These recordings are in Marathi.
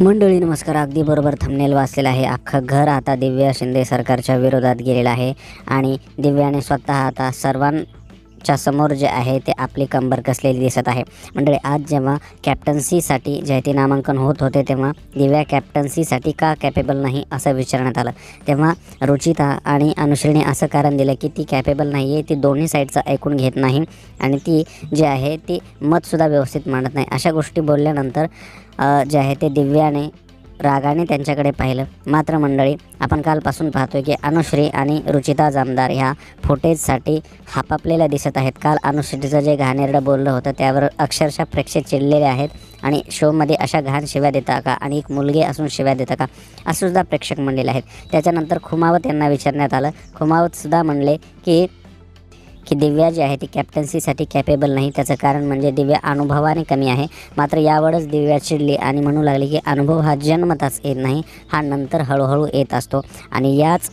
मंडळी नमस्कार. अगदी बरोबर थंबनेल वाचलेला आहे. अख्खं घर आता दिव्या शिंदे सरकारच्या विरोधात गेलेलं आहे आणि दिव्याने स्वतः आता सर्वांच्या समोर जे आहे ते आपली कंबर कसलेली दिसत आहे. मंडळी आज जेव्हा कॅप्टन्सीसाठी जे ते नामांकन होत होते तेव्हा दिव्या कॅप्टन्सीसाठी का कॅपेबल नाही असं विचारण्यात आलं. तेव्हा रुचिता आणि अनुश्रीने असं कारण दिलं की ती कॅपेबल नाही आहे, ती दोन्ही साईडचं ऐकून घेत नाही आणि ती जे आहे ती मतसुद्धा व्यवस्थित मांडत नाही. अशा गोष्टी बोलल्यानंतर जे आहे ते दिव्याने रागाने त्यांच्याकडे पाहिलं. मात्र मंडळी आपण कालपासून पाहतोय की अनुश्री आणि रुचिता जामदार ह्या फुटेजसाठी हापापलेल्या दिसत आहेत. काल अनुश्रीचं जे घाणेरडं बोललं होतं त्यावर अक्षरशः प्रेक्षक चिडलेले आहेत आणि शोमध्ये अशा घाण शिव्या देता का आणि एक मुलगी असून शिव्या देता का असं सुद्धा प्रेक्षक म्हणलेले आहेत. त्याच्यानंतर खुमावत यांना विचारण्यात आलं. खुमावतसुद्धा म्हणले की दिव्या जी आहे ती कॅप्टन्सीसाठी कॅपेबल नाही. त्याचं कारण म्हणजे दिव्या अनुभवाने कमी आहे. मात्र यावरच दिव्या चिडली आणि म्हणू लागली की अनुभव हा जन्मताच येत नाही, हा नंतर हळूहळू येत असतो आणि याच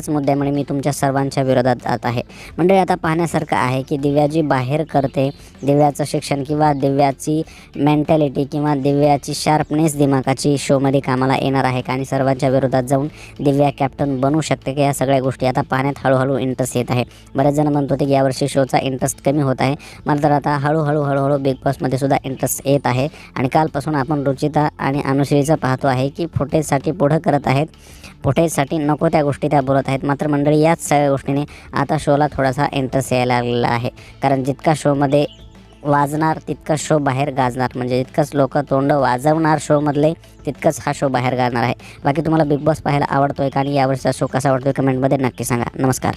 मुद्द्यामुळे मी तुमच्या सर्वांच्या विरोधात जात आहे. म्हणजे आता पाहण्यासारखं आहे की दिव्या जी बाहेर करते, दिव्याचं शिक्षण किंवा दिव्याची मेंटॅलिटी किंवा दिव्याची शार्पनेस दिमागाची शोमध्ये कामाला येणार आहे का आणि सर्वांच्या विरोधात जाऊन दिव्या कॅप्टन बनू शकते की या सगळ्या गोष्टी आता पाहण्यात हळूहळू इंटरेस्ट येत आहे. बरेच जण म्हणत होते की यावर्षी शोचा इंटरेस्ट कमी होत आहे, मात्र आता हळूहळू बिग बॉसमध्ये सुद्धा इंटरेस्ट येत आहे. आणि कालपासून आपण रुचिता आणि अनुश्रीचं पाहतो आहे की फुटेजसाठी पुढं करत आहेत, फुटेजसाठी नको त्या गोष्टी त्या बोलत आहेत. मात्र मंडळी याच सगळ्या गोष्टीने आता शोला थोडासा इंटरेस्ट यायला लागलेला आहे. कारण जितका शोमध्ये वाजणार तितकं शो बाहेर गाजणार, म्हणजे जितकंच लोक तोंड वाजवणार शोमधले तितकंच हा शो बाहेर गाजणार आहे. बाकी तुम्हाला बिग बॉस पाहायला आवडतोय का आणि यावर्षीचा शो कसा आवडतोय कमेंटमध्ये नक्की सांगा. नमस्कार.